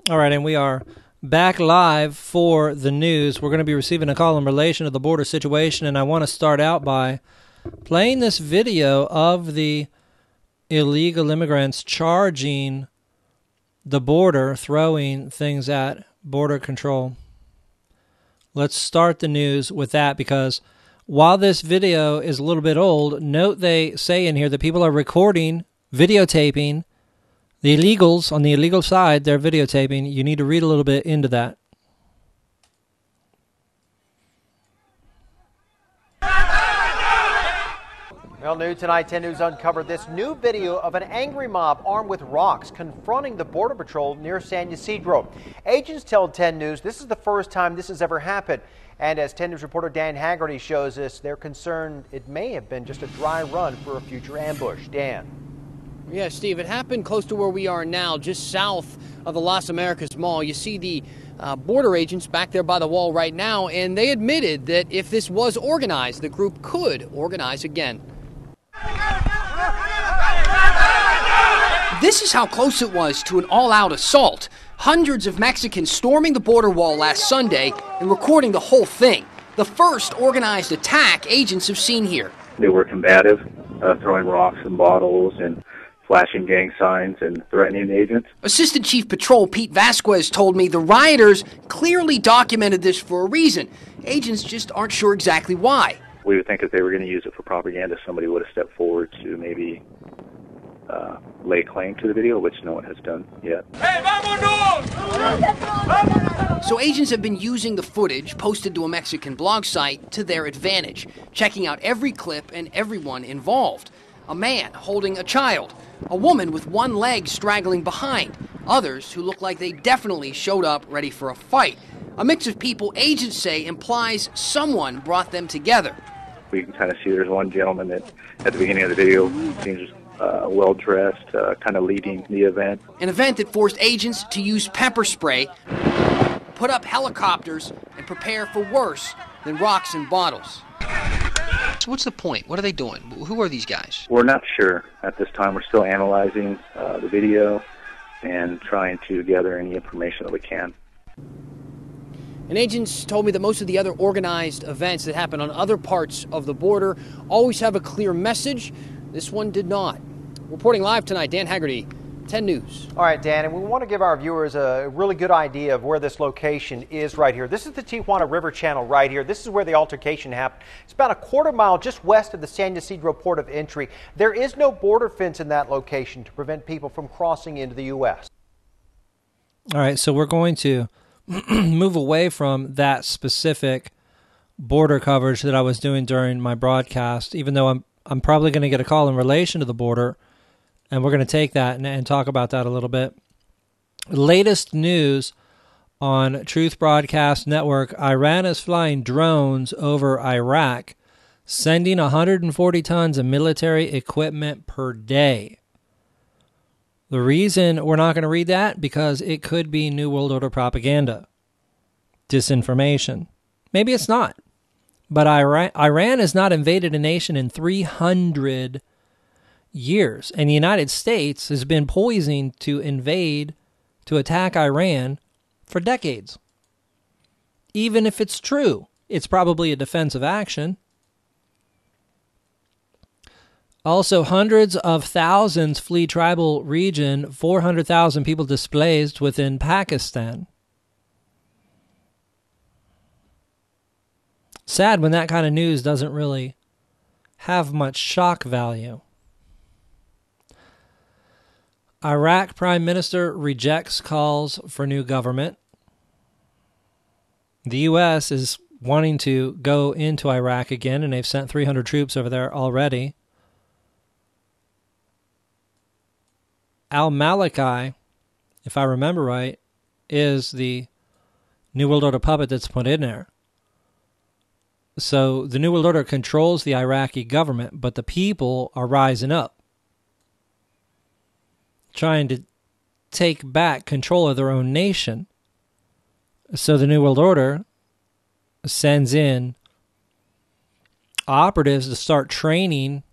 All right, and we are back live for the news. We're going to be receiving a call in relation to the border situation, and I want to start out by playing this video of the illegal immigrants charging the border, throwing things at border control. Let's start the news with that, because while this video is a little bit old, note they say in here that people are recording, videotaping. The illegals, on the illegal side, they're videotaping. You need to read a little bit into that. Well, new tonight, 10 News uncovered this new video of an angry mob armed with rocks confronting the Border Patrol near San Ysidro. Agents tell 10 News this is the first time this has ever happened. And as 10 News reporter Dan Haggerty shows us, they're concerned it may have been just a dry run for a future ambush. Dan. Yeah, Steve, it happened close to where we are now, just south of the Las Americas Mall. You see the border agents back there by the wall right now, and they admitted that if this was organized, the group could organize again. This is how close it was to an all-out assault. Hundreds of Mexicans storming the border wall last Sunday and recording the whole thing. The first organized attack agents have seen here. They were combative, throwing rocks and bottles and flashing gang signs and threatening agents. Assistant Chief Patrol Pete Vasquez told me the rioters clearly documented this for a reason. Agents just aren't sure exactly why. We would think if they were going to use it for propaganda, somebody would have stepped forward to maybe lay claim to the video, which no one has done yet. Hey, So agents have been using the footage posted to a Mexican blog site to their advantage, checking out every clip and everyone involved. A man holding a child, a woman with one leg straggling behind, others who look like they definitely showed up ready for a fight. A mix of people agents say implies someone brought them together. We can kind of see there's one gentleman that at the beginning of the video seems well-dressed, kind of leading the event. An event that forced agents to use pepper spray, put up helicopters, and prepare for worse than rocks and bottles. So what's the point? What are they doing? Who are these guys? We're not sure at this time. We're still analyzing the video and trying to gather any information that we can. And agents told me that most of the other organized events that happen on other parts of the border always have a clear message. This one did not. Reporting live tonight, Dan Haggerty, 10 News. All right, Dan, and we want to give our viewers a really good idea of where this location is right here. This is the Tijuana River Channel right here. This is where the altercation happened. It's about a quarter mile just west of the San Ysidro port of entry. There is no border fence in that location to prevent people from crossing into the U.S. All right, so we're going to move away from that specific border coverage that I was doing during my broadcast, even though I'm probably going to get a call in relation to the border, and we're going to take that and talk about that a little bit. Latest news on Truth Broadcast Network: Iran is flying drones over Iraq, sending 140 tons of military equipment per day. The reason we're not going to read that, because it could be New World Order propaganda, disinformation. Maybe it's not. But Iran has not invaded a nation in 300 years. And the United States has been poising to attack Iran for decades. Even if it's true, it's probably a defensive action. Also, hundreds of thousands flee tribal region, 400,000 people displaced within Pakistan. Sad when that kind of news doesn't really have much shock value. Iraq Prime Minister rejects calls for new government. The U.S. is wanting to go into Iraq again, and they've sent 300 troops over there already. Al-Maliki, if I remember right, is the New World Order puppet that's put in there. So the New World Order controls the Iraqi government, but the people are rising up, trying to take back control of their own nation. So the New World Order sends in operatives to start training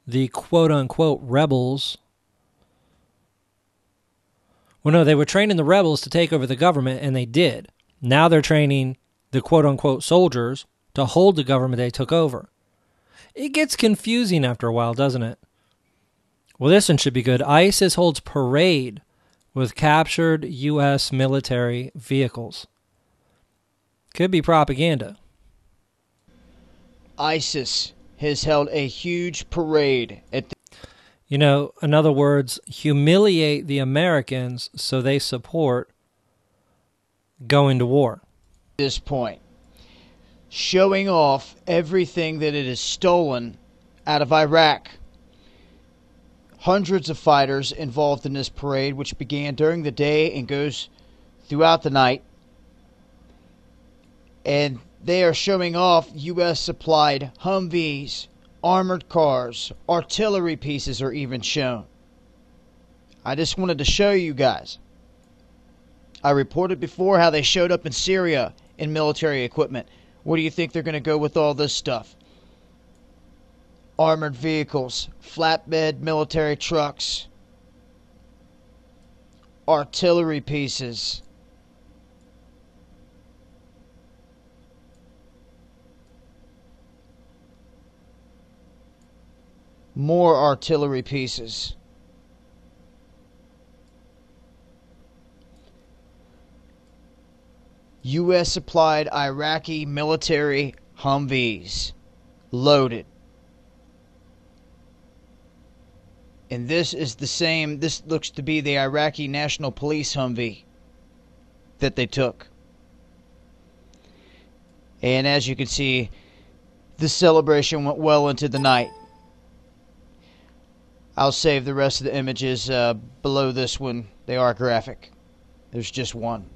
the quote-unquote rebels Well, no, they were training the rebels to take over the government, and they did. Now they're training the quote-unquote soldiers to hold the government they took over. It gets confusing after a while, doesn't it? Well, this one should be good. ISIS holds parade with captured U.S. military vehicles. Could be propaganda. ISIS has held a huge parade at the You know, in other words, humiliate the Americans so they support going to war. this point, showing off everything that it has stolen out of Iraq. Hundreds of fighters involved in this parade, which began during the day and goes throughout the night. And they are showing off U.S.-supplied Humvees, armored cars, artillery pieces are even shown. I just wanted to show you guys. I reported before how they showed up in Syria in military equipment. Where do you think they're going to go with all this stuff? Armored vehicles, flatbed military trucks, artillery pieces. More artillery pieces. U.S. supplied Iraqi military Humvees. Loaded. And this is the same, this looks to be the Iraqi National Police Humvee that they took. And as you can see, the celebration went well into the night. I'll save the rest of the images below this one. They are graphic. There's just one.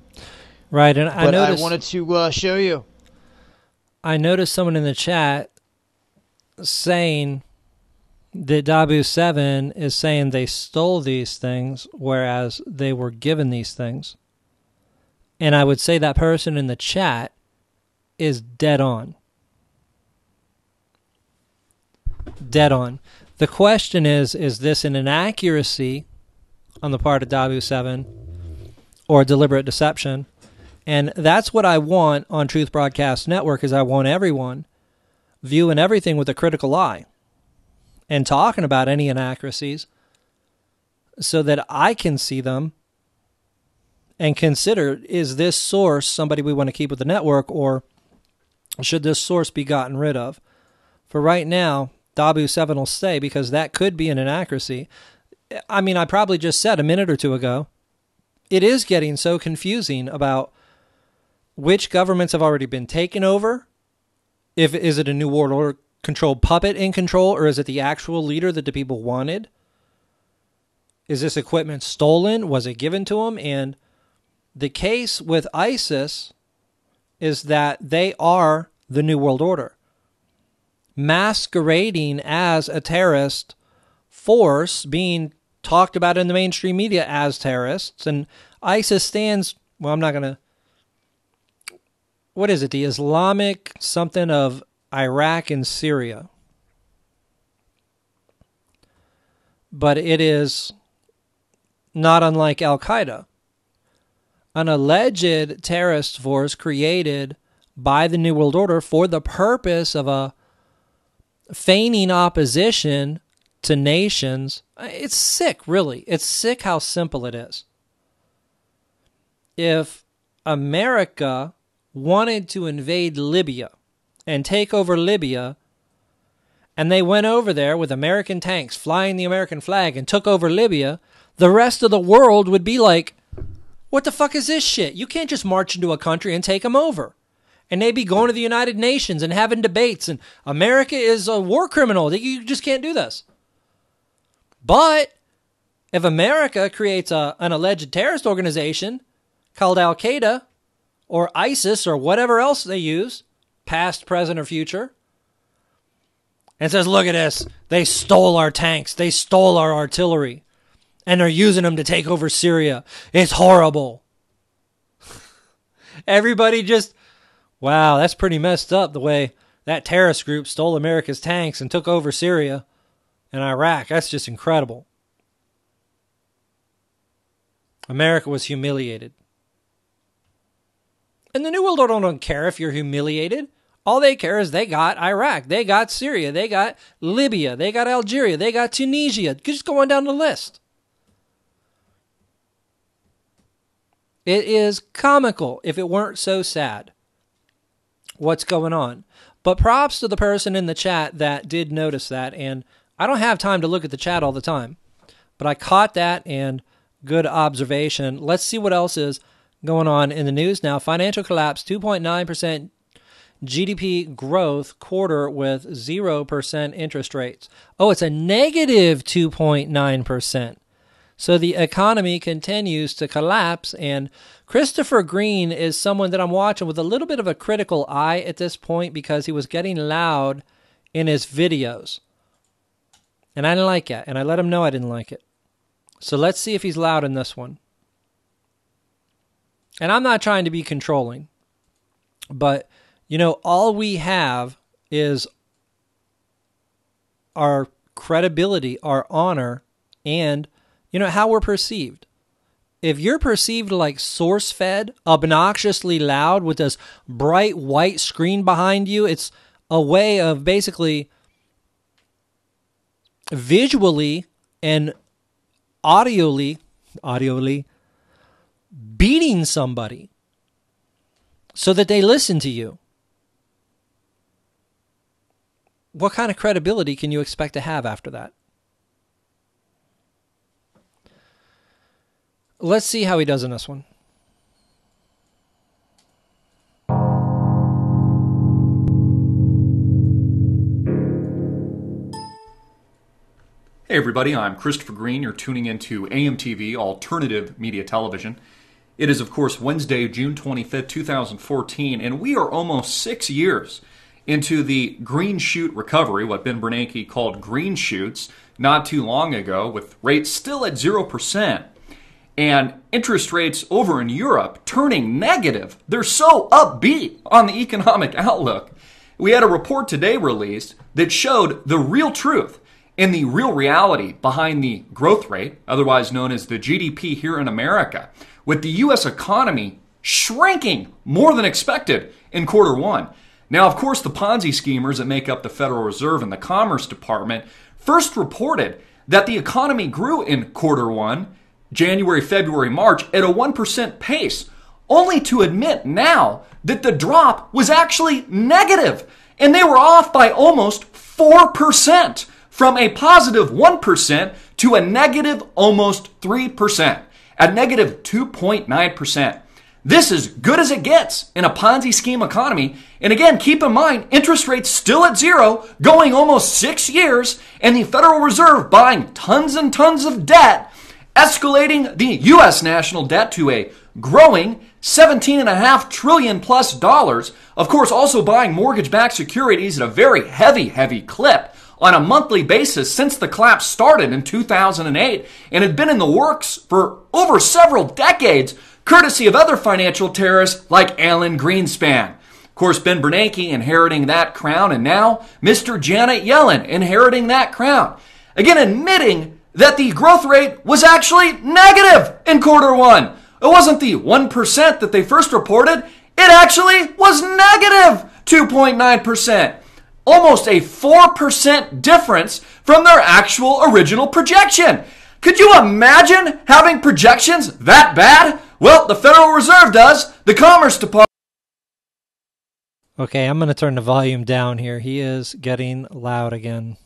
Right, and But I wanted to show you. I noticed someone in the chat saying that Dabu 7 is saying they stole these things, whereas they were given these things. And I would say that person in the chat is dead on. Dead on. The question is this an inaccuracy on the part of Dabu 7 or deliberate deception? And that's what I want on Truth Broadcast Network, is I want everyone viewing everything with a critical eye and talking about any inaccuracies so that I can see them and consider, is this source somebody we want to keep with the network, or should this source be gotten rid of? For right now, Dabu 7 will stay because that could be an inaccuracy. I mean, I probably just said a minute or two ago, it is getting so confusing about which governments have already been taken over. Is it a New World Order controlled puppet in control, or is it the actual leader that the people wanted? Is this equipment stolen? Was it given to them? And the case with ISIS is that they are the New World Order, masquerading as a terrorist force, being talked about in the mainstream media as terrorists. And ISIS stands, well, I'm not going to, what is it? The Islamic something of Iraq and Syria. But it is not unlike Al-Qaeda, an alleged terrorist force created by the New World Order for the purpose of a feigning opposition to nations. It's sick, really. It's sick how simple it is. If America wanted to invade Libya and take over Libya, and they went over there with American tanks flying the American flag and took over Libya, the rest of the world would be like, what the fuck is this shit? You can't just march into a country and take them over. And they'd be going to the United Nations and having debates, and America is a war criminal. You just can't do this. But if America creates an alleged terrorist organization called Al-Qaeda or ISIS or whatever else they use, past, present, or future, and says, look at this, they stole our tanks, they stole our artillery, and they're using them to take over Syria. It's horrible. Everybody just, wow, that's pretty messed up the way that terrorist group stole America's tanks and took over Syria and Iraq. That's just incredible. America was humiliated. And the New World Order don't care if you're humiliated. All they care is they got Iraq, they got Syria, they got Libya, they got Algeria, they got Tunisia. Just go on down the list. It is comical if it weren't so sad what's going on. But props to the person in the chat that did notice that. And I don't have time to look at the chat all the time. But I caught that, and good observation. Let's see what else is going on in the news now. Financial collapse, 2.9% GDP growth quarter with 0% interest rates. Oh, it's a negative 2.9%. So the economy continues to collapse, and Christopher Green is someone that I'm watching with a little bit of a critical eye at this point because he was getting loud in his videos. And I didn't like it, and I let him know I didn't like it. So let's see if he's loud in this one. And I'm not trying to be controlling, but, you know, all we have is our credibility, our honor, and you know, how we're perceived. If you're perceived like source-fed, obnoxiously loud with this bright white screen behind you, it's a way of basically visually and audioly beating somebody so that they listen to you. What kind of credibility can you expect to have after that? Let's see how he does in this one. Hey everybody, I'm Christopher Green. You're tuning into AMTV, Alternative Media Television. It is, of course, Wednesday, June 25th, 2014, and we are almost 6 years into the green shoot recovery, what Ben Bernanke called green shoots, not too long ago, with rates still at 0%. And interest rates over in Europe turning negative. They're so upbeat on the economic outlook. We had a report today released that showed the real truth and the real reality behind the growth rate, otherwise known as the GDP here in America, with the U.S. economy shrinking more than expected in quarter one. Now, of course, the Ponzi schemers that make up the Federal Reserve and the Commerce Department first reported that the economy grew in quarter one, January, February, March, at a 1% pace, only to admit now that the drop was actually negative, and they were off by almost 4%, from a positive 1% to a negative almost 3%, at negative 2.9%. This is good as it gets in a Ponzi scheme economy. And again, keep in mind, interest rates still at zero, going almost 6 years, and the Federal Reserve buying tons and tons of debt, escalating the U.S. national debt to a growing $17.5 trillion plus dollars. Of course, also buying mortgage-backed securities at a very heavy clip on a monthly basis since the collapse started in 2008 and had been in the works for over several decades, courtesy of other financial terrorists like Alan Greenspan. Of course, Ben Bernanke inheriting that crown, and now Mr. Janet Yellen inheriting that crown. Again, admitting that the growth rate was actually negative in quarter one. It wasn't the 1% that they first reported. It actually was negative 2.9%. Almost a 4% difference from their actual original projection. Could you imagine having projections that bad? Well, the Federal Reserve does. The Commerce Department. Okay, I'm going to turn the volume down here. He is getting loud again.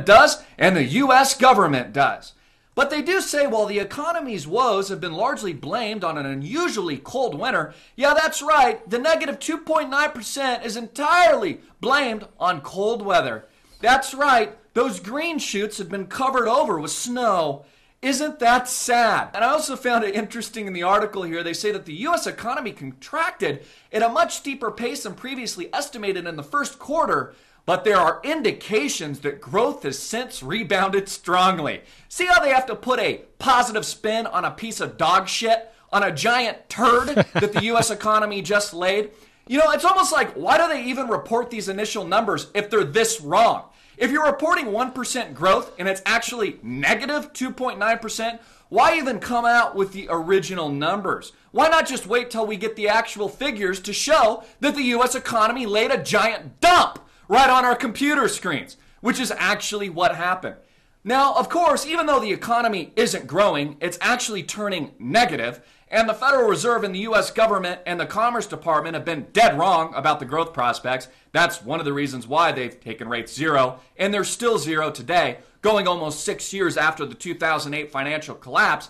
Does, and the U.S. government does. But they do say while the economy's woes have been largely blamed on an unusually cold winter, yeah, that's right, the negative 2.9% is entirely blamed on cold weather. That's right, those green shoots have been covered over with snow. Isn't that sad? And I also found it interesting in the article here, they say that the U.S. economy contracted at a much steeper pace than previously estimated in the first quarter, but there are indications that growth has since rebounded strongly. See how they have to put a positive spin on a piece of dog shit, on a giant turd that the U.S. economy just laid? You know, it's almost like, why do they even report these initial numbers if they're this wrong? If you're reporting 1% growth and it's actually negative 2.9%, why even come out with the original numbers? Why not just wait till we get the actual figures to show that the U.S. economy laid a giant dump right on our computer screens, which is actually what happened. Now, of course, even though the economy isn't growing, it's actually turning negative, and the Federal Reserve and the U.S. government and the Commerce Department have been dead wrong about the growth prospects. That's one of the reasons why they've taken rates zero, and they're still zero today, going almost 6 years after the 2008 financial collapse.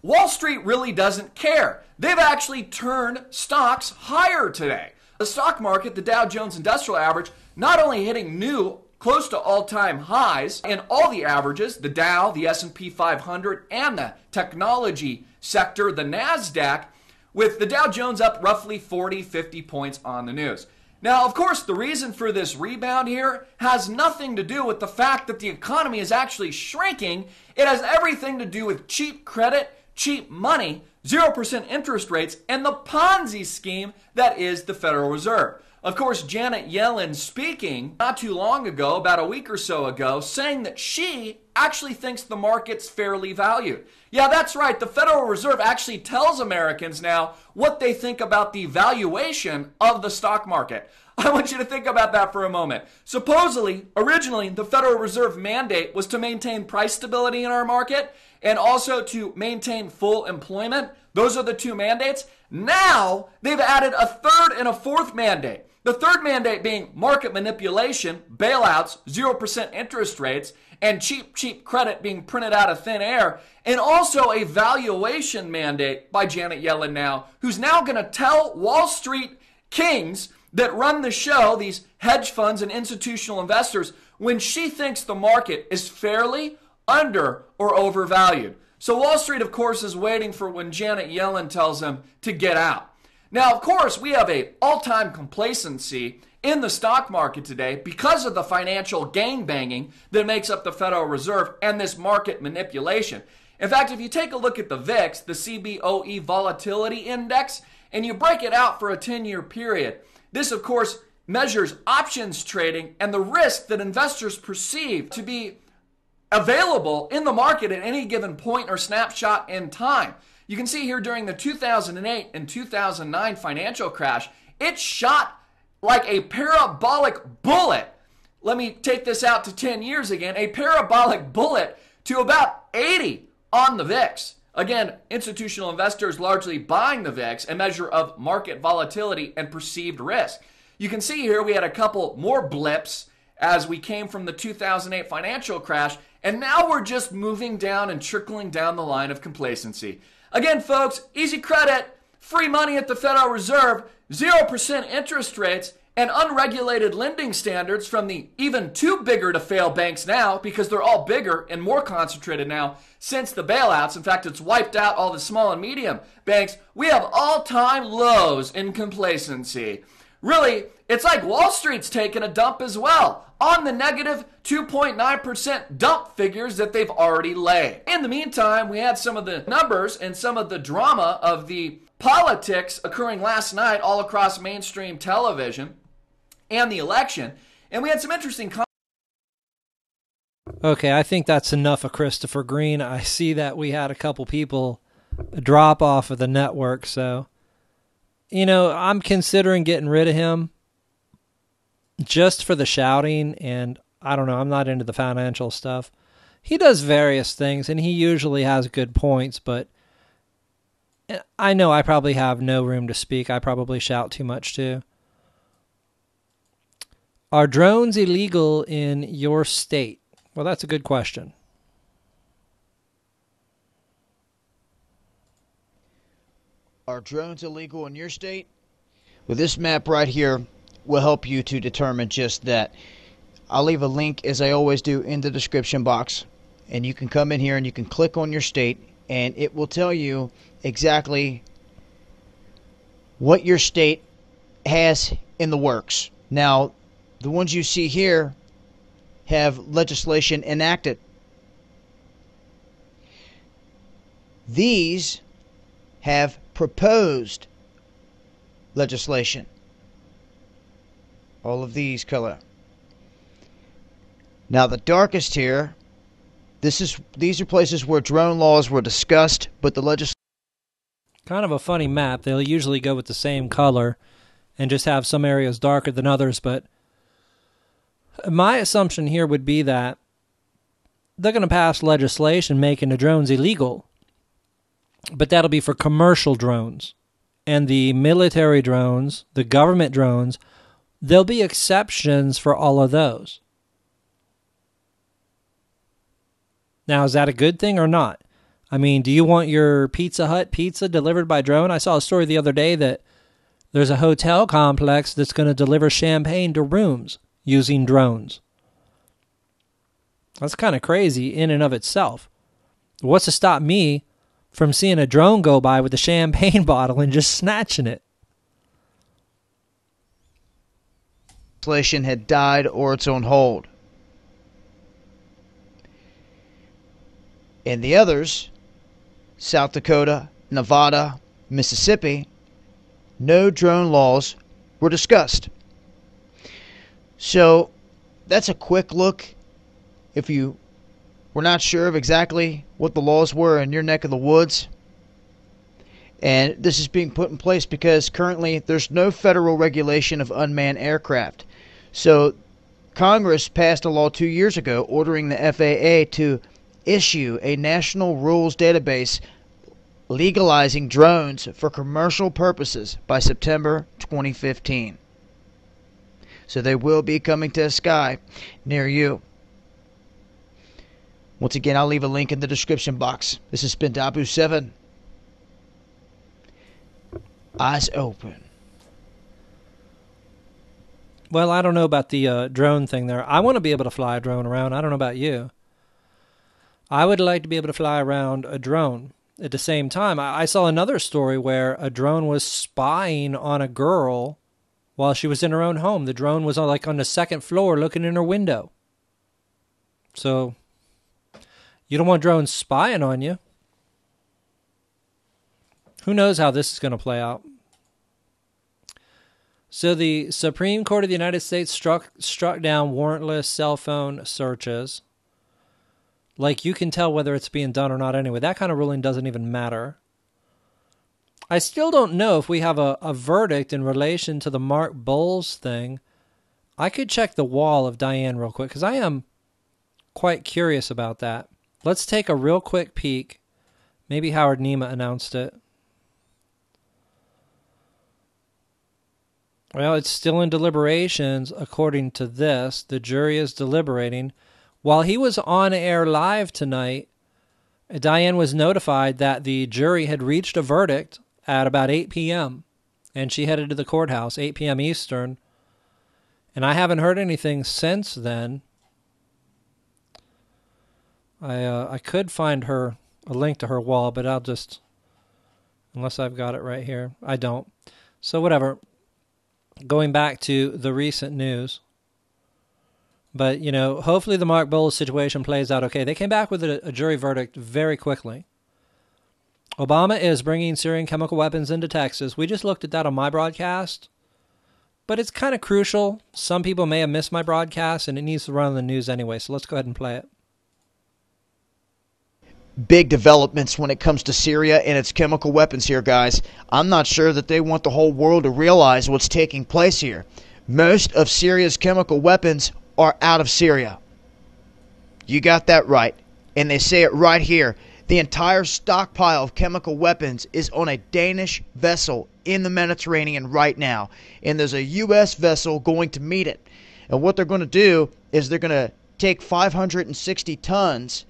Wall Street really doesn't care. They've actually turned stocks higher today. The stock market, the Dow Jones Industrial Average, not only hitting new close to all-time highs in all the averages, the Dow, the S&P 500, and the technology sector, the NASDAQ, with the Dow Jones up roughly 40, 50 points on the news. Now, of course, the reason for this rebound here has nothing to do with the fact that the economy is actually shrinking. It has everything to do with cheap credit, cheap money, 0% interest rates, and the Ponzi scheme that is the Federal Reserve. Of course, Janet Yellen speaking not too long ago, about a week or so ago, saying that she actually thinks the market's fairly valued. Yeah, that's right. The Federal Reserve actually tells Americans now what they think about the valuation of the stock market. I want you to think about that for a moment. Supposedly, originally, the Federal Reserve mandate was to maintain price stability in our market and also to maintain full employment. Those are the two mandates. Now, they've added a third and a fourth mandate. The third mandate being market manipulation, bailouts, 0% interest rates, and cheap credit being printed out of thin air, and also a valuation mandate by Janet Yellen now, who's now going to tell Wall Street kings that run the show, these hedge funds and institutional investors, when she thinks the market is fairly under or overvalued. So Wall Street, of course, is waiting for when Janet Yellen tells them to get out. Now, of course, we have an all-time complacency in the stock market today because of the financial gangbanging that makes up the Federal Reserve and this market manipulation. In fact, if you take a look at the VIX, the CBOE Volatility Index, and you break it out for a 10-year period, this, of course, measures options trading and the risk that investors perceive to be available in the market at any given point or snapshot in time. You can see here during the 2008 and 2009 financial crash, it shot like a parabolic bullet. Let me take this out to 10 years again. A parabolic bullet to about 80 on the VIX. Again, institutional investors largely buying the VIX, a measure of market volatility and perceived risk. You can see here we had a couple more blips as we came from the 2008 financial crash, and now we're just moving down and trickling down the line of complacency. Again, folks, easy credit, free money at the Federal Reserve, 0% interest rates, and unregulated lending standards from the even too bigger to fail banks now, because they're all bigger and more concentrated now since the bailouts. In fact, it's wiped out all the small and medium banks. We have all-time lows in complacency. Really, it's like Wall Street's taken a dump as well on the negative 2.9% dump figures that they've already laid. In the meantime, we had some of the numbers and some of the drama of the politics occurring last night all across mainstream television and the election, and we had some interesting Okay, I think that's enough of Christopher Green. I see that we had a couple people drop off of the network, so I'm considering getting rid of him just for the shouting, and I don't know, I'm not into the financial stuff. He does various things, and he usually has good points, but I know I probably have no room to speak. I probably shout too much, too. Are drones illegal in your state? Well, that's a good question. Are drones illegal in your state? Well, this map right here will help you to determine just that. I'll leave a link, as I always do, in the description box. And you can come in here and you can click on your state, and it will tell you exactly what your state has in the works. Now, the ones you see here have legislation enacted. These have proposed legislation. All of these color. Now the darkest here, these are places where drone laws were discussed, but the legislature... Kind of a funny map. They'll usually go with the same color and just have some areas darker than others, but my assumption here would be that they're going to pass legislation making the drones illegal, but that'll be for commercial drones. And the military drones, the government drones, there'll be exceptions for all of those. Now, is that a good thing or not? I mean, do you want your Pizza Hut pizza delivered by drone? I saw a story the other day that there's a hotel complex that's going to deliver champagne to rooms using drones. That's kind of crazy in and of itself. What's to stop me from seeing a drone go by with a champagne bottle and just snatching it? Legislation had died or it's on hold. In the others, South Dakota, Nevada, Mississippi, no drone laws were discussed. So that's a quick look. If you were not sure of exactly what the laws were in your neck of the woods, and this is being put in place because currently there's no federal regulation of unmanned aircraft. So Congress passed a law 2 years ago ordering the FAA to issue a national rules database legalizing drones for commercial purposes by September 2015. So they will be coming to a sky near you. Once again, I'll leave a link in the description box. This has been Dabu7. Eyes open. Well, I don't know about the drone thing there. I want to be able to fly a drone around. I don't know about you. I would like to be able to fly around a drone. At the same time, I saw another story where a drone was spying on a girl while she was in her own home. The drone was on the second floor looking in her window. So you don't want drones spying on you. Who knows how this is going to play out? So the Supreme Court of the United States struck down warrantless cell phone searches. Like, you can tell whether it's being done or not anyway. That kind of ruling doesn't even matter. I still don't know if we have a verdict in relation to the Mark Bowles thing. I could check the wall of Diane real quick, because I am quite curious about that. Let's take a real quick peek. Maybe Howard Nema announced it. Well, it's still in deliberations, according to this. The jury is deliberating. While he was on air live tonight, Diane was notified that the jury had reached a verdict at about 8 p.m., and she headed to the courthouse, 8 p.m. Eastern. And I haven't heard anything since then. I could find her a link to her wall, but I'll just, unless I've got it right here, I don't. So whatever. Going back to the recent news. But, you know, hopefully the Mark Bowles situation plays out okay. They came back with a jury verdict very quickly. Obama is bringing Syrian chemical weapons into Texas. We just looked at that on my broadcast. But it's kind of crucial. Some people may have missed my broadcast, and it needs to run on the news anyway. So let's go ahead and play it. Big developments when it comes to Syria and its chemical weapons here, guys. I'm not sure that they want the whole world to realize what's taking place here. Most of Syria's chemical weapons are out of Syria. You got that right. And they say it right here. The entire stockpile of chemical weapons is on a Danish vessel in the Mediterranean right now. And there's a U.S. vessel going to meet it. And what they're going to do is they're going to take 560 tons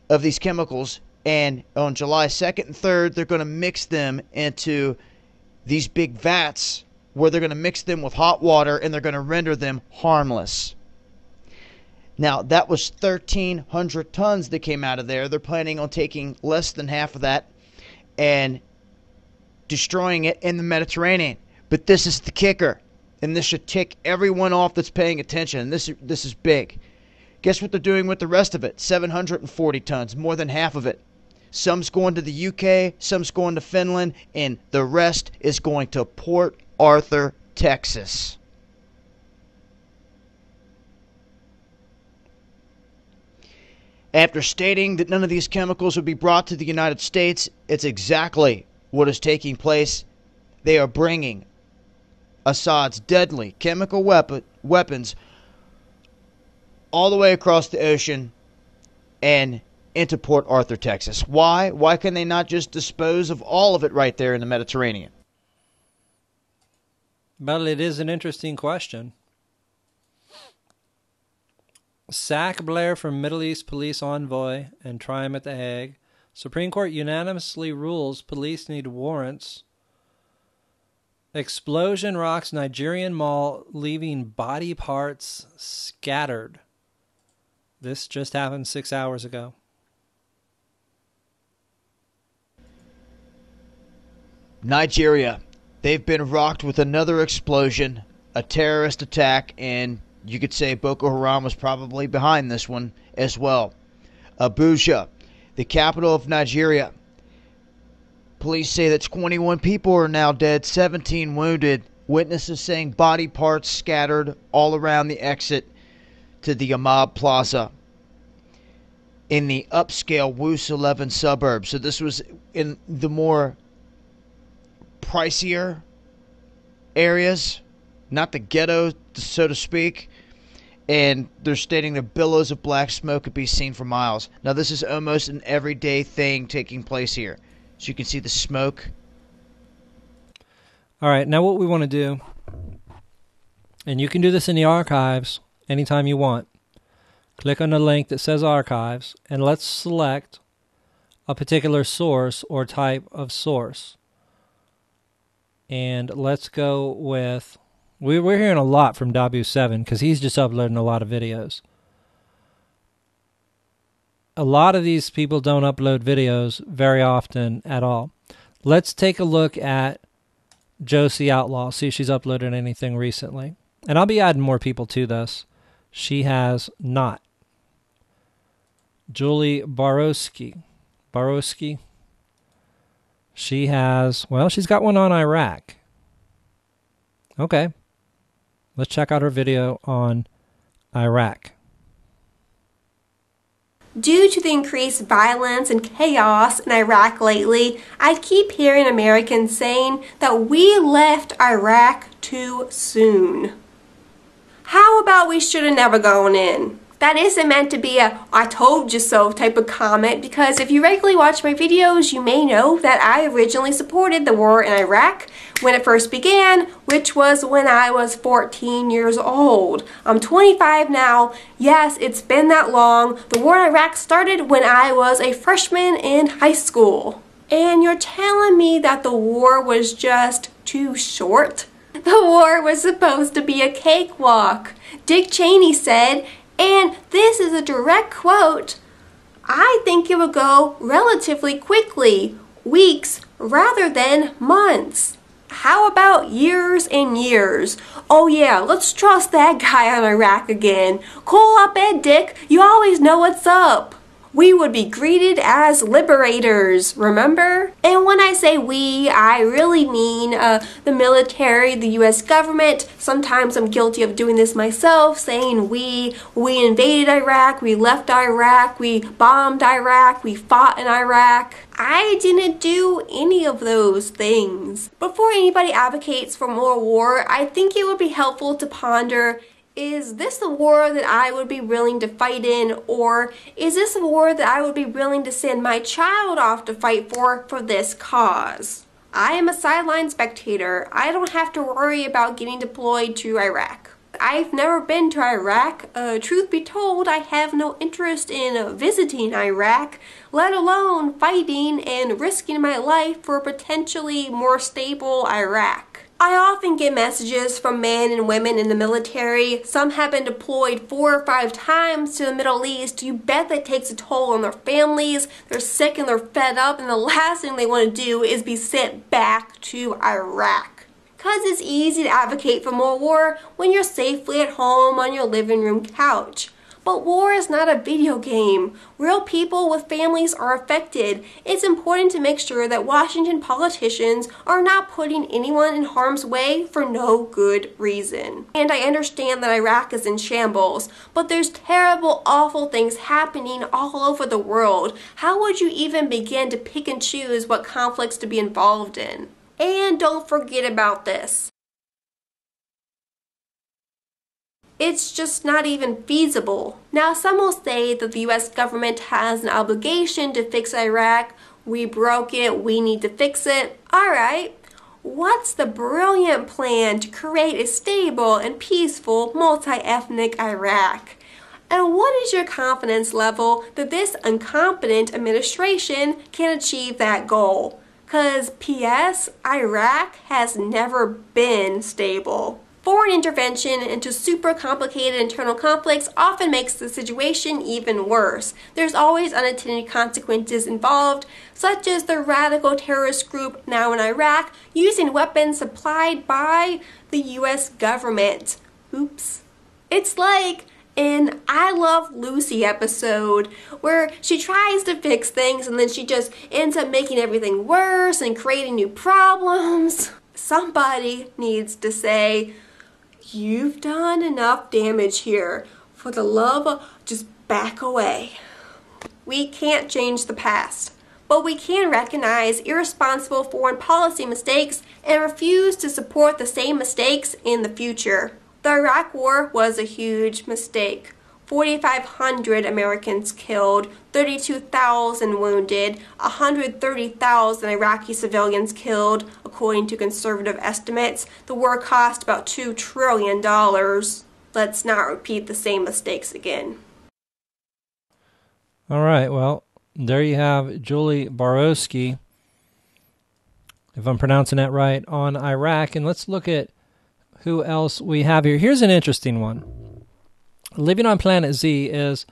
of these chemicals, and on July 2nd and 3rd, they're going to mix them into these big vats where they're going to mix them with hot water, and they're going to render them harmless. Now, that was 1,300 tons that came out of there. They're planning on taking less than half of that and destroying it in the Mediterranean. But this is the kicker, and this should tick everyone off that's paying attention. This is big. Guess what they're doing with the rest of it? 740 tons, more than half of it. Some's going to the UK, some's going to Finland, and the rest is going to Port Arthur, Texas. After stating that none of these chemicals would be brought to the United States, it's exactly what is taking place. They are bringing Assad's deadly chemical weapons all the way across the ocean and into Port Arthur, Texas. Why? Why can they not just dispose of all of it right there in the Mediterranean? Well, it is an interesting question. Sack Blair from Middle East police envoy and try him at The Hague. Supreme Court unanimously rules police need warrants. Explosion rocks Nigerian mall, leaving body parts scattered. This just happened 6 hours ago. Nigeria. They've been rocked with another explosion, a terrorist attack, and you could say Boko Haram was probably behind this one as well. Abuja, the capital of Nigeria. Police say that 21 people are now dead, 17 wounded. Witnesses saying body parts scattered all around the exit to the Ahmad Plaza in the upscale Wus 11 suburb. So this was in the more pricier areas, not the ghetto, so to speak. And they're stating that billows of black smoke could be seen for miles. Now, this is almost an everyday thing taking place here. So you can see the smoke. All right, now what we want to do, and you can do this in the archives anytime you want. Click on the link that says archives, and let's select a particular source or type of source. And let's go with, we're hearing a lot from W7 because he's just uploading a lot of videos. A lot of these people don't upload videos very often at all. Let's take a look at Josie Outlaw, see if she's uploaded anything recently. And I'll be adding more people to this. She has not. Julie Borowski. She has, well, she's got one on Iraq. Okay. Let's check out her video on Iraq. Due to the increased violence and chaos in Iraq lately, I keep hearing Americans saying that we left Iraq too soon. How about we should have never gone in? That isn't meant to be a "I told you so" type of comment, because if you regularly watch my videos, you may know that I originally supported the war in Iraq when it first began, which was when I was 14 years old. I'm 25 now. Yes, it's been that long. The war in Iraq started when I was a freshman in high school. And you're telling me that the war was just too short? The war was supposed to be a cakewalk. Dick Cheney said, and this is a direct quote, "I think it would go relatively quickly, weeks rather than months." How about years and years? Oh yeah, let's trust that guy on Iraq again. Cool up, Ed Dick, you always know what's up. We would be greeted as liberators, remember? And when I say we, I really mean the military, the US government. Sometimes I'm guilty of doing this myself, saying we invaded Iraq, we left Iraq, we bombed Iraq, we fought in Iraq. I didn't do any of those things. Before anybody advocates for more war, I think it would be helpful to ponder, is this a war that I would be willing to fight in, or is this a war that I would be willing to send my child off to fight for this cause? I am a sideline spectator. I don't have to worry about getting deployed to Iraq. I've never been to Iraq. Truth be told, I have no interest in visiting Iraq, let alone fighting and risking my life for a potentially more stable Iraq. I often get messages from men and women in the military. Some have been deployed 4 or 5 times to the Middle East. You bet that takes a toll on their families. They're sick and they're fed up, and the last thing they want to do is be sent back to Iraq. Because it's easy to advocate for more war when you're safely at home on your living room couch. But war is not a video game. Real people with families are affected. It's important to make sure that Washington politicians are not putting anyone in harm's way for no good reason. And I understand that Iraq is in shambles, but there's terrible, awful things happening all over the world. How would you even begin to pick and choose what conflicts to be involved in? And don't forget about this. It's just not even feasible. Now, some will say that the US government has an obligation to fix Iraq. We broke it, we need to fix it. Alright, what's the brilliant plan to create a stable and peaceful multi-ethnic Iraq? And what is your confidence level that this incompetent administration can achieve that goal? Because P.S., Iraq has never been stable. Foreign intervention into super complicated internal conflicts often makes the situation even worse. There's always unintended consequences involved, such as the radical terrorist group now in Iraq using weapons supplied by the US government. Oops. It's like an I Love Lucy episode where she tries to fix things and then she just ends up making everything worse and creating new problems. Somebody needs to say, "You've done enough damage here. For the love of, just back away." We can't change the past, but we can recognize irresponsible foreign policy mistakes and refuse to support the same mistakes in the future. The Iraq War was a huge mistake. 4,500 Americans killed, 32,000 wounded, 130,000 Iraqi civilians killed, according to conservative estimates. The war cost about $2 trillion. Let's not repeat the same mistakes again. All right, well, there you have Julie Borowski, if I'm pronouncing that right, on Iraq. And let's look at who else we have here. Here's an interesting one. Living on Planet Z is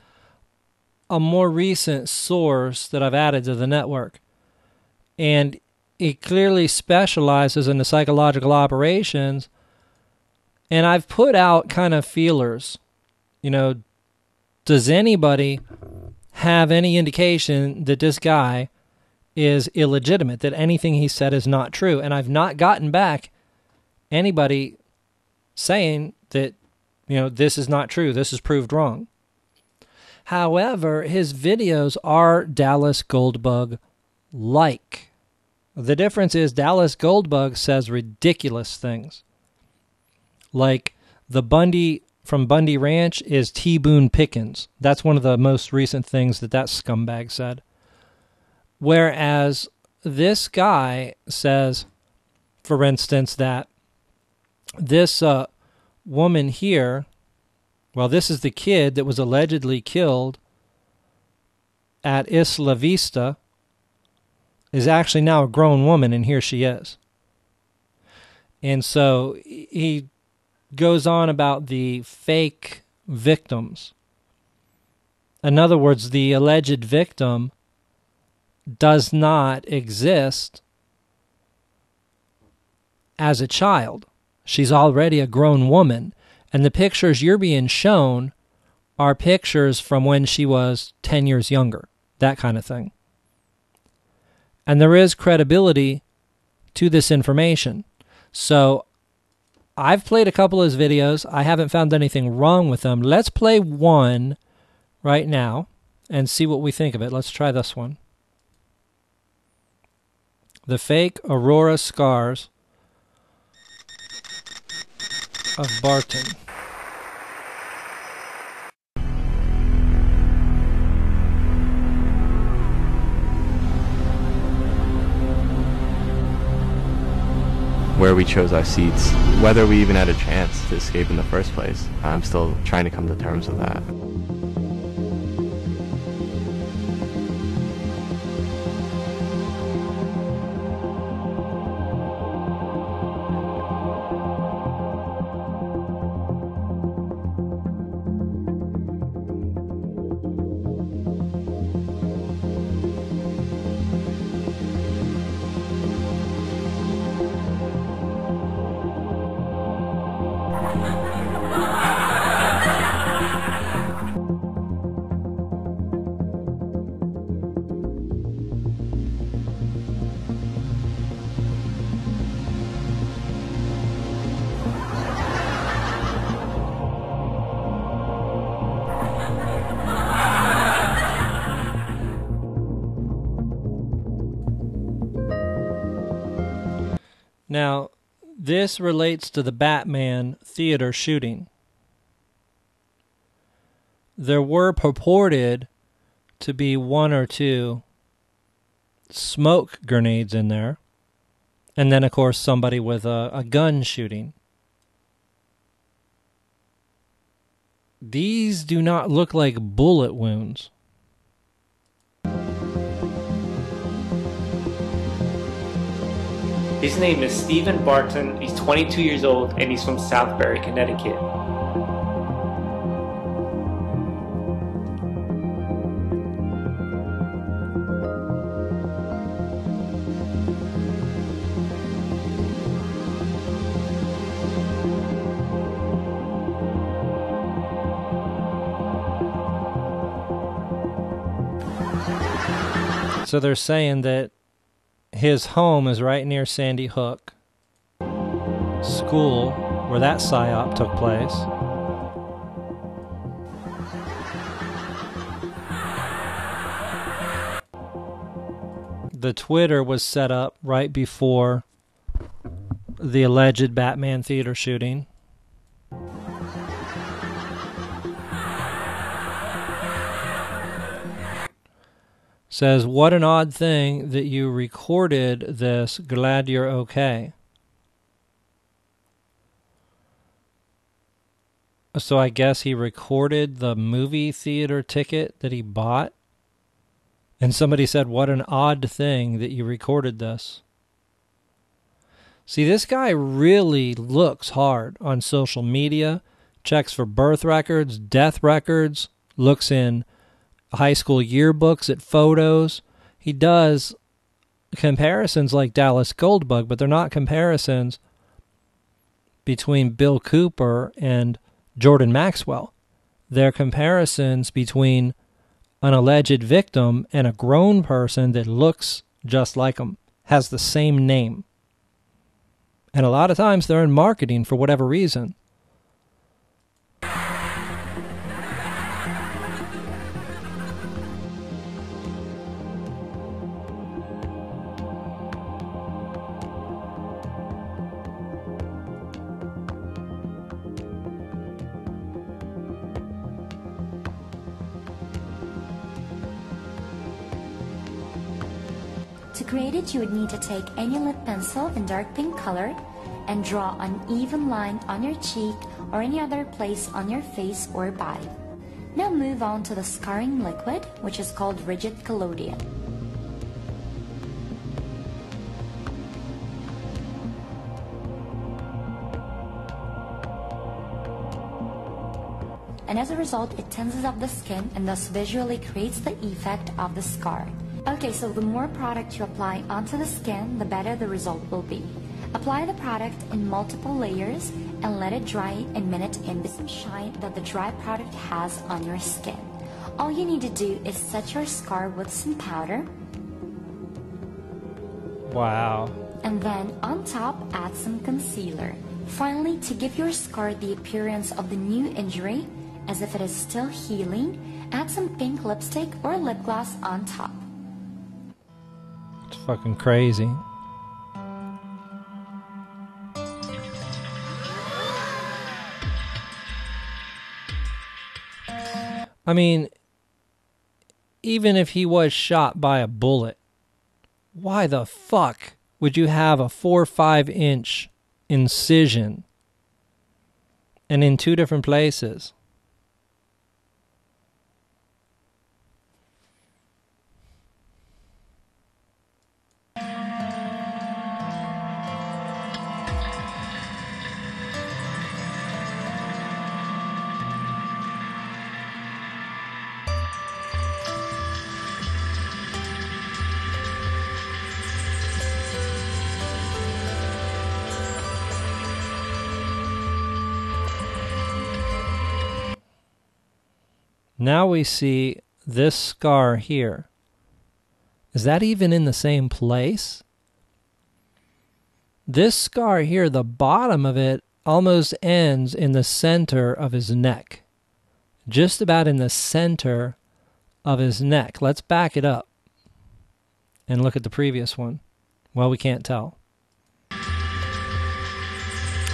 a more recent source that I've added to the network. And it clearly specializes in the psychological operations. And I've put out kind of feelers. You know, does anybody have any indication that this guy is illegitimate, that anything he said is not true? And I've not gotten back anybody saying that, you know, this is not true, this is proved wrong. However, his videos are Dallas Goldbug-like. The difference is Dallas Goldbug says ridiculous things. Like the Bundy from Bundy Ranch is T. Boone Pickens. That's one of the most recent things that scumbag said. Whereas this guy says, for instance, that this woman here, well, this is the kid that was allegedly killed at Isla Vista, is actually now a grown woman, and here she is. And so he goes on about the fake victims. In other words, the alleged victim does not exist as a child. She's already a grown woman, and the pictures you're being shown are pictures from when she was 10 years younger, that kind of thing. And there is credibility to this information. So I've played a couple of his videos. I haven't found anything wrong with them. Let's play one right now and see what we think of it. Let's try this one. The fake Aurora scars of Barton. Where we chose our seats, whether we even had a chance to escape in the first place. I'm still trying to come to terms with that. Now, this relates to the Batman theater shooting. There were purported to be 1 or 2 smoke grenades in there. And then, of course, somebody with a gun shooting. These do not look like bullet wounds. His name is Stephen Barton. He's 22 years old and he's from Southbury, Connecticut. So they're saying that his home is right near Sandy Hook School, where that psyop took place. The Twitter was set up right before the alleged Batman theater shooting. Says, what an odd thing that you recorded this. Glad you're okay. So I guess he recorded the movie theater ticket that he bought. And somebody said, what an odd thing that you recorded this. See, this guy really looks hard on social media, checks for birth records, death records, looks in high school yearbooks at photos. He does comparisons like Dallas Goldbug, but they're not comparisons between Bill Cooper and Jordan Maxwell. They're comparisons between an alleged victim and a grown person that looks just like him, has the same name. And a lot of times they're in marketing for whatever reason. To create it, you would need to take any lip pencil in dark pink color and draw an even line on your cheek or any other place on your face or body. Now move on to the scarring liquid, which is called rigid collodion. And as a result, it tenses up the skin and thus visually creates the effect of the scar. Okay, so the more product you apply onto the skin, the better the result will be. Apply the product in multiple layers and let it dry a minute in the shine that the dry product has on your skin. All you need to do is set your scar with some powder. Wow. And then on top, add some concealer. Finally, to give your scar the appearance of the new injury, as if it is still healing, add some pink lipstick or lip gloss on top. It's fucking crazy. I mean, even if he was shot by a bullet, why the fuck would you have a 4 or 5 inch incision and in 2 different places? Now we see this scar here. Is that even in the same place? This scar here, the bottom of it almost ends in the center of his neck. Just about in the center of his neck. Let's back it up and look at the previous one. Well, we can't tell.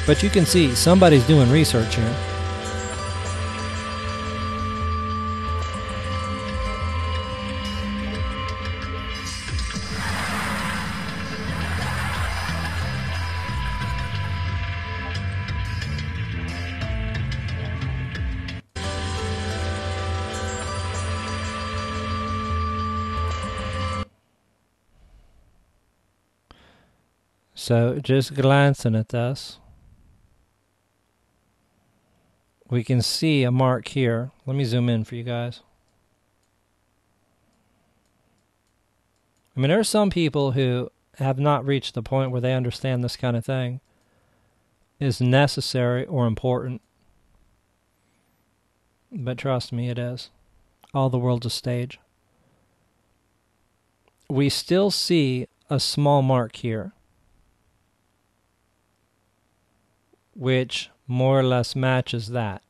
But you can see somebody's doing research here. So just glancing at this, we can see a mark here. Let me zoom in for you guys. I mean, there are some people who have not reached the point where they understand this kind of thing is necessary or important. But trust me, it is. All the world's a stage. We still see a small mark here, which more or less matches that.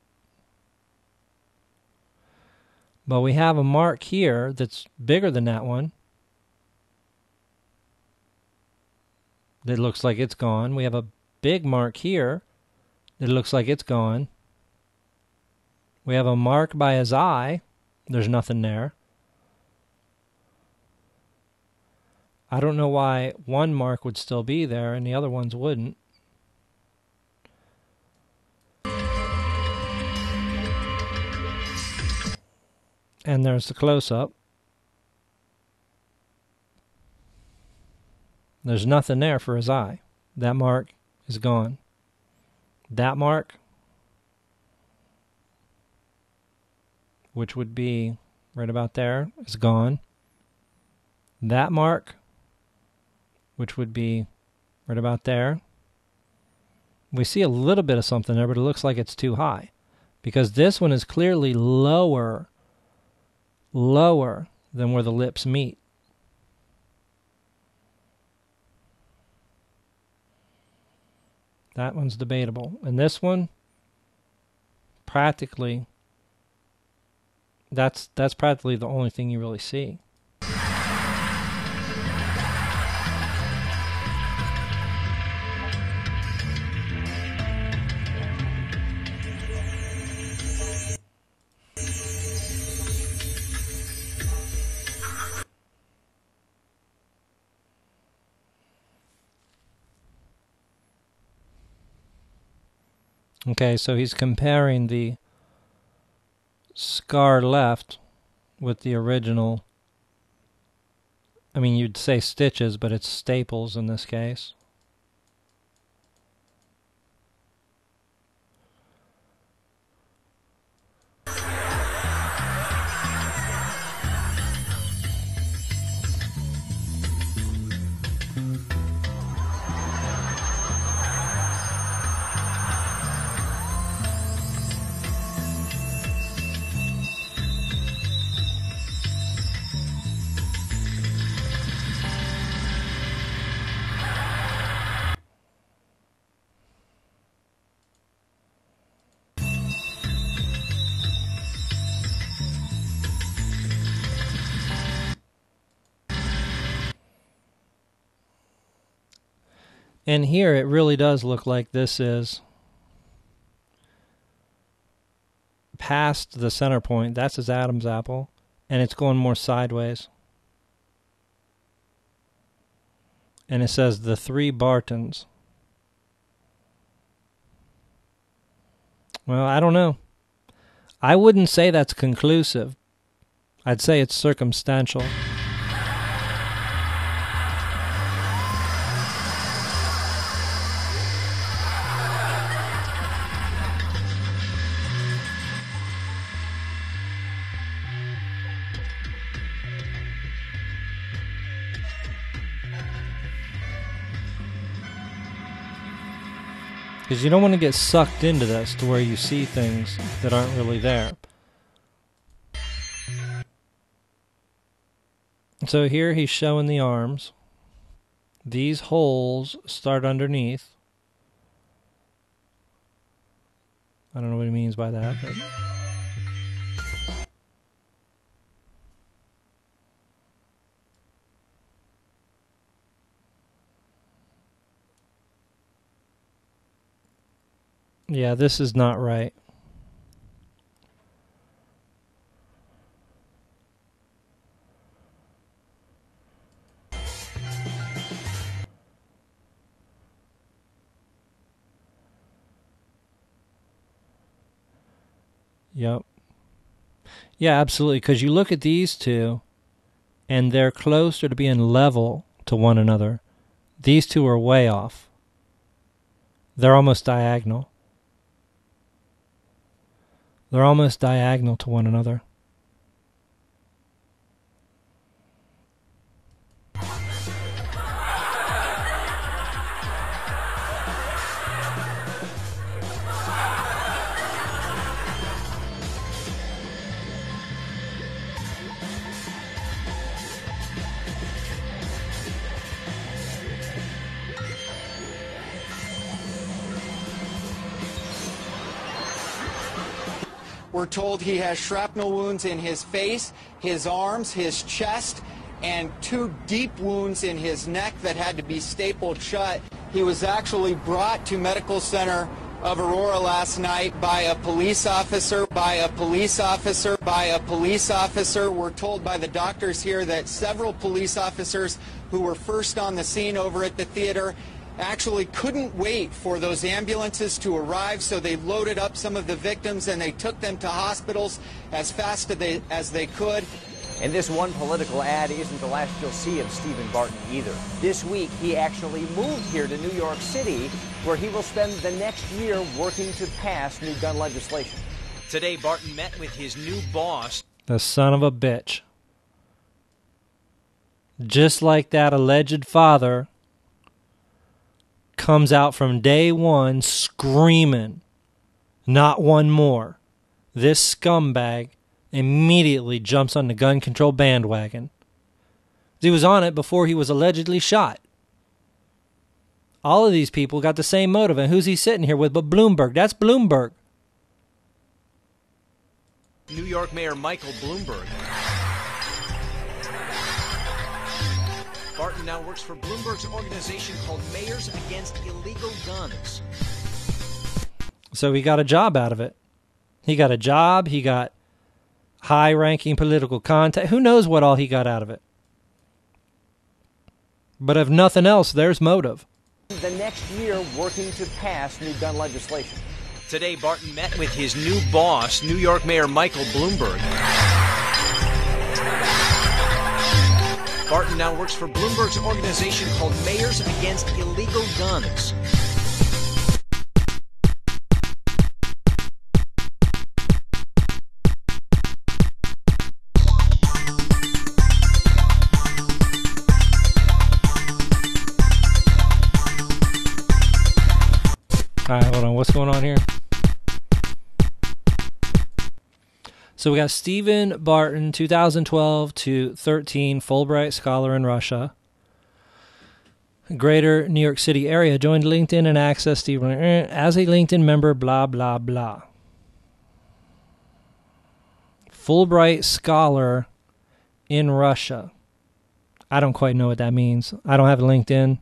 But we have a mark here that's bigger than that one. That looks like it's gone. We have a big mark here that looks like it's gone. We have a mark by his eye. There's nothing there. I don't know why one mark would still be there and the other ones wouldn't. And there's the close-up. There's nothing there for his eye. That mark is gone. That mark, which would be right about there, is gone. That mark, which would be right about there. We see a little bit of something there, but it looks like it's too high. Because this one is clearly lower than where the lips meet. That one's debatable. And this one, practically, that's practically the only thing you really see. Okay, so he's comparing the scar left with the original. I mean, you'd say stitches, but it's staples in this case. And here it really does look like this is past the center point. That's his Adam's apple. And it's going more sideways. And it says the 3 Bartons. Well, I don't know. I wouldn't say that's conclusive. I'd say it's circumstantial. Because you don't want to get sucked into this to where you see things that aren't really there. So here he's showing the arms. These holes start underneath. I don't know what he means by that, but... Yeah, this is not right. Yep. Yeah, absolutely. Because you look at these two, and they're closer to being level to one another. These two are way off. They're almost diagonal. They're almost diagonal to one another. We're told he has shrapnel wounds in his face, his arms, his chest, and 2 deep wounds in his neck that had to be stapled shut. He was actually brought to Medical Center of Aurora last night by a police officer, We're told by the doctors here that several police officers who were first on the scene over at the theater actually couldn't wait for those ambulances to arrive, so they loaded up some of the victims and they took them to hospitals as fast as they could. And this one political ad isn't the last you'll see of Stephen Barton either. This week, he actually moved here to New York City, where he will spend the next year working to pass new gun legislation. Today, Barton met with his new boss. The son of a bitch. Just like that alleged father comes out from day one screaming, not one more. This scumbag immediately jumps on the gun control bandwagon. He was on it before he was allegedly shot. All of these people got the same motive. And who's he sitting here with but Bloomberg? That's Bloomberg. New York Mayor Michael Bloomberg. Barton now works for Bloomberg's organization called Mayors Against Illegal Guns. So he got a job out of it. He got a job. He got high-ranking political contact. Who knows what all he got out of it? But if nothing else, there's motive. The next year working to pass new gun legislation. Today, Barton met with his new boss, New York Mayor Michael Bloomberg. Barton now works for Bloomberg's organization called Mayors Against Illegal Guns. All right, hold on. What's going on here? So we got Stephen Barton, 2012 to 13, Fulbright Scholar in Russia. Greater New York City area, joined LinkedIn and accessed Stephen as a LinkedIn member, blah, blah, blah. Fulbright Scholar in Russia. I don't quite know what that means. I don't have LinkedIn.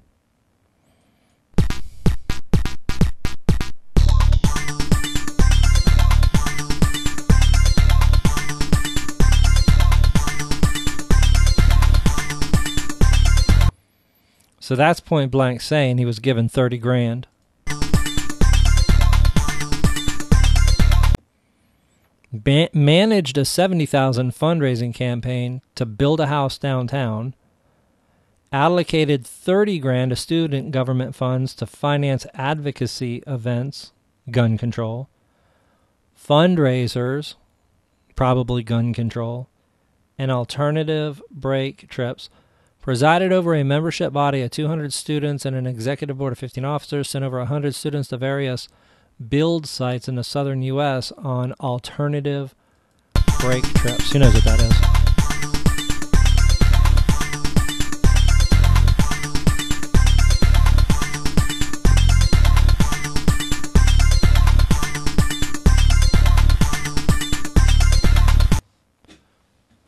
So that's point blank saying he was given 30 grand. Managed a $70,000 fundraising campaign to build a house downtown. Allocated 30 grand to student government funds to finance advocacy events, gun control. Fundraisers, probably gun control. And alternative break trips. Presided over a membership body of 200 students and an executive board of 15 officers, sent over 100 students to various build sites in the southern U.S. on alternative break trips. Who knows what that is?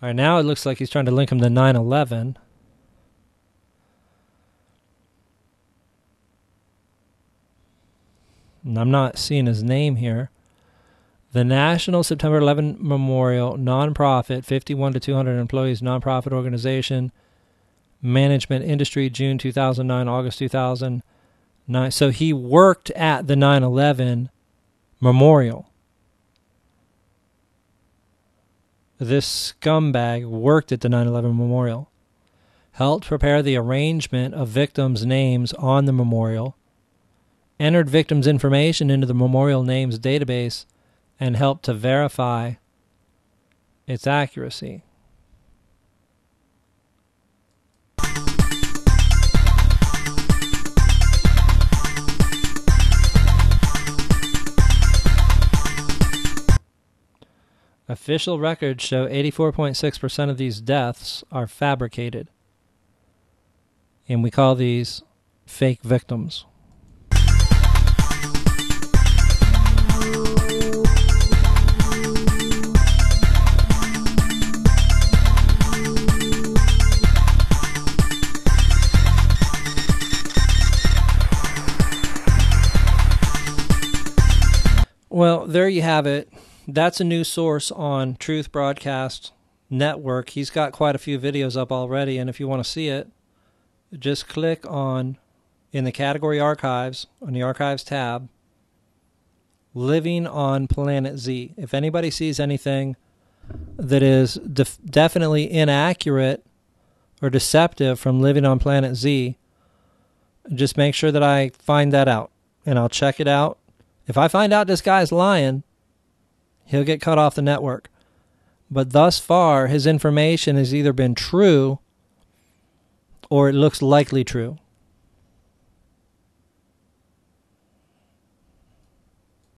All right, now it looks like he's trying to link him to 9/11. and I'm not seeing his name here. The National September 11 Memorial Nonprofit, 51 to 200 employees, nonprofit organization, management industry, June 2009, August 2009. So he worked at the 9/11 Memorial. This scumbag worked at the 9/11 Memorial, helped prepare the arrangement of victims' names on the memorial, entered victims' information into the memorial names database, and helped to verify its accuracy. Official records show 84.6% of these deaths are fabricated. And we call these fake victims. Well, there you have it. That's a new source on Truth Broadcast Network. He's got quite a few videos up already, and if you want to see it, just click on, in the category Archives, on the Archives tab, Living on Planet Z. If anybody sees anything that is definitely inaccurate or deceptive from Living on Planet Z, just make sure that I find that out, and I'll check it out. If I find out this guy's lying, he'll get cut off the network. But thus far, his information has either been true or it looks likely true.